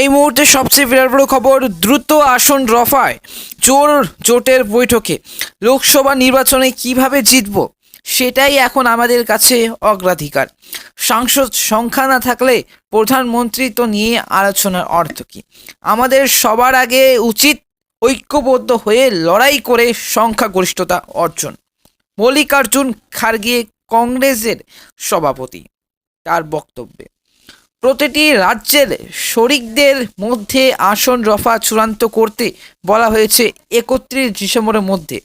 এই মুহূর্তে সবচেয়ে বিরাট বড় খবর, দ্রুত আসন রফায় জোটের বৈঠকে লোকসভা নির্বাচনে কিভাবে জিতব সেটাই এখন আমাদের কাছে অগ্রাধিকার। সাংসদ সংখ্যা না থাকলে প্রধানমন্ত্রিত্ব নিয়ে আলোচনার অর্থ কী? আমাদের সবার আগে উচিত ঐক্যবদ্ধ হয়ে লড়াই করে সংখ্যাগরিষ্ঠতা অর্জন। মল্লিকার্জুন খার্গে, কংগ্রেসের সভাপতি, তার বক্তব্যে প্রতিটি রাজ্যের শরিকদের মধ্যে আসন রফা চূড়ান্ত করতে বলা হয়েছে 31 ডিসেম্বরের মধ্যে।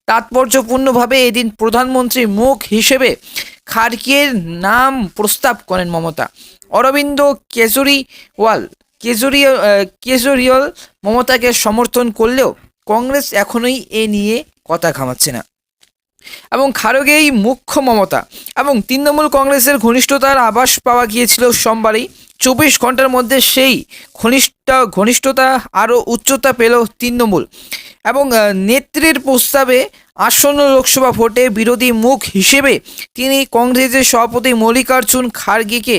তাৎপর্যপূর্ণভাবে এদিন প্রধানমন্ত্রীর মুখ হিসেবে খার্গের নাম প্রস্তাব করেন মমতা। অরবিন্দ কেজরিওয়াল মমতাকে সমর্থন করলেও কংগ্রেস এখনোই এ নিয়ে কথা ঘামাচ্ছে না এবং খার্গেই মুখ্য মমতা এবং তৃণমূল কংগ্রেসের ঘনিষ্ঠতার আভাস পাওয়া গিয়েছিল সোমবারই। 24 ঘন্টার মধ্যে সেই ঘনিষ্ঠতা আরও উচ্চতা পেল তৃণমূল এবং নেত্রীর প্রস্তাবে আসন্ন লোকসভা ভোটে বিরোধী মুখ হিসেবে তিনি কংগ্রেসের সভাপতি মল্লিকার্জুন খার্গেকে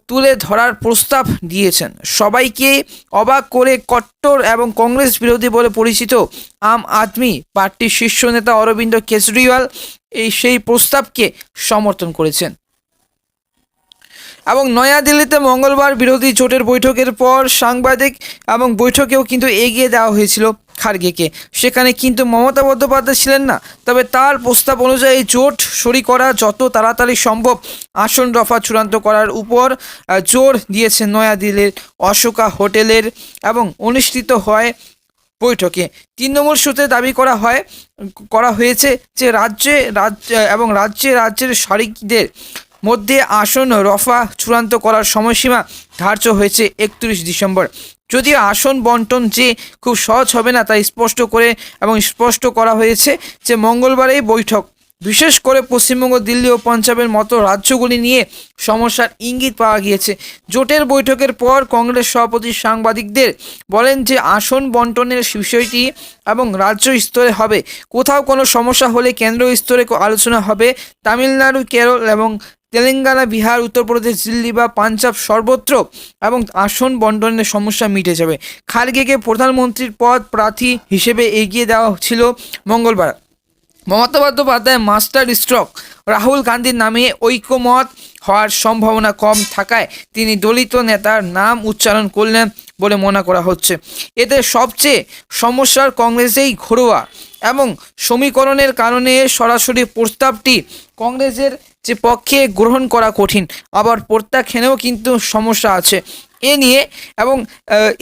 তুলে ধরার প্রস্তাব দিয়েছেন। সবাইকে অবাক করে কট্টর এবং কংগ্রেস বিরোধী বলে পরিচিত আম আদমি পার্টির শীর্ষ নেতা অরবিন্দ কেজরিওয়াল সেই প্রস্তাবকে সমর্থন করেছেন এবং নয়াদিল্লিতে মঙ্গলবার বিরোধী জোটের বৈঠকের পর সাংবাদিক এবং বৈঠকেও কিন্তু এগিয়ে দেওয়া হয়েছিল খার্গেকে। সেখানে কিন্তু মমতা বন্দ্যোপাধ্যায় ছিলেন না, তবে তার প্রস্তাব অনুযায়ী জোট সই করা যত তাড়াতাড়ি সম্ভব আসন রফা চূড়ান্ত করার উপর জোর দিয়েছেন নয়াদিল্লির অশোকা হোটেলের এবং অনুষ্ঠিত হয় বৈঠকে। তৃণমূল সূত্রে দাবি করা হয়েছে যে রাজ্যের শরিকদের মধ্যে আসন রফা চূড়ান্ত করার সময়সীমা ধার্য হয়েছে 31 ডিসেম্বর। যদিও আসন বন্টন যে খুব সহজ হবে না তা স্পষ্ট করা হয়েছে যে মঙ্গলবারেই বৈঠক, বিশেষ করে পশ্চিমবঙ্গ, দিল্লি ও পঞ্জাবের মতো রাজ্যগুলি নিয়ে সমস্যার ইঙ্গিত পাওয়া গিয়েছে। জোটের বৈঠকের পর কংগ্রেস সভাপতি সাংবাদিকদের বলেন যে আসন বন্টনের বিষয়টি এবং রাজ্য স্তরে হবে, কোথাও কোনো সমস্যা হলে কেন্দ্র স্তরে আলোচনা হবে। তামিলনাড়ু, কেরল এবং তেলেঙ্গানা, বিহার, উত্তরপ্রদেশ, দিল্লি বা পাঞ্জাব সর্বত্র এবং আসন বন্টনের সমস্যা মিটে যাবে। খার্গেকে প্রধানমন্ত্রীর পদ প্রার্থী হিসেবে এগিয়ে দেওয়া ছিল মঙ্গলবার। মমতা বন্দ্যোপাধ্যায় মাস্টার স্ট্রোক রাহুল গান্ধীর নামে ঐকমত হওয়ার সম্ভাবনা কম থাকায় তিনি দলিত নেতার নাম উচ্চারণ করলেন বলে মনে করা হচ্ছে। এতে সবচেয়ে সমস্যার কংগ্রেসেই ঘরোয়া এবং সমীকরণের কারণে সরাসরি প্রস্তাবটি কংগ্রেসের যে পক্ষে গ্রহণ করা কঠিন, আবার প্রত্যাখ্যানেও কিন্তু সমস্যা আছে।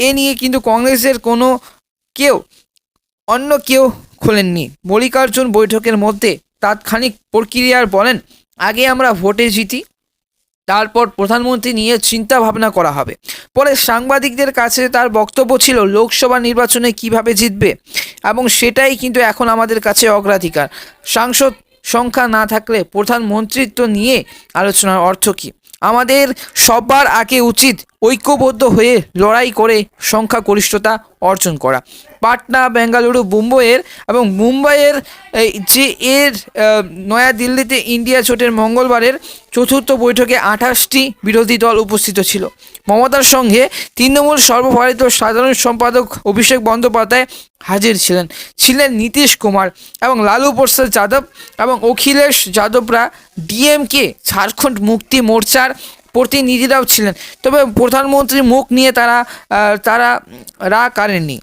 এ নিয়ে কিন্তু কংগ্রেসের অন্য কেউ খোলেননি। মল্লিকার্জুন বৈঠকের মধ্যে তাৎক্ষণিক প্রক্রিয়ার বলেন, আগে আমরা ভোটে জিতি, তারপর প্রধানমন্ত্রী নিয়ে চিন্তা ভাবনা করা হবে। পরে সাংবাদিকদের কাছে তার বক্তব্য ছিল লোকসভা নির্বাচনে কিভাবে জিতবে এবং সেটাই কিন্তু এখন আমাদের কাছে অগ্রাধিকার। সাংসদ সংখ্যা না থাকলে প্রধানমন্ত্রিত্ব নিয়ে আলোচনার অর্থ কী? আমাদের সবার আগে উচিত ঐক্যবদ্ধ হয়ে লড়াই করে সংখ্যাগরিষ্ঠতা অর্জন করা। পাটনা, বেঙ্গালুরু, মুম্বাইয়ের নয়াদিল্লিতে ইন্ডিয়া জোটের মঙ্গলবারের চতুর্থ বৈঠকে 28টি বিরোধী দল উপস্থিত ছিল। মমতার সঙ্গে তৃণমূল সর্বভারতীয় সাধারণ সম্পাদক অভিষেক বন্দ্যোপাধ্যায় হাজির ছিলেন নীতিশ কুমার এবং লালু প্রসাদ যাদব এবং অখিলেশ যাদবরা ডিএমকে ঝাড়খণ্ড মুক্তি মোর্চার প্রতিনিধিরাও ছিলেন। তবে প্রধানমন্ত্রীর মুখ নিয়ে তারা রাগ করেননি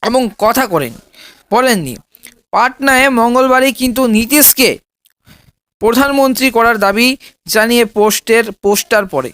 এবং কথা বলেননি। পাটনায় মঙ্গলবারই কিন্তু নীতিশকে প্রধানমন্ত্রী করার দাবি জানিয়ে পোস্টার পড়ে।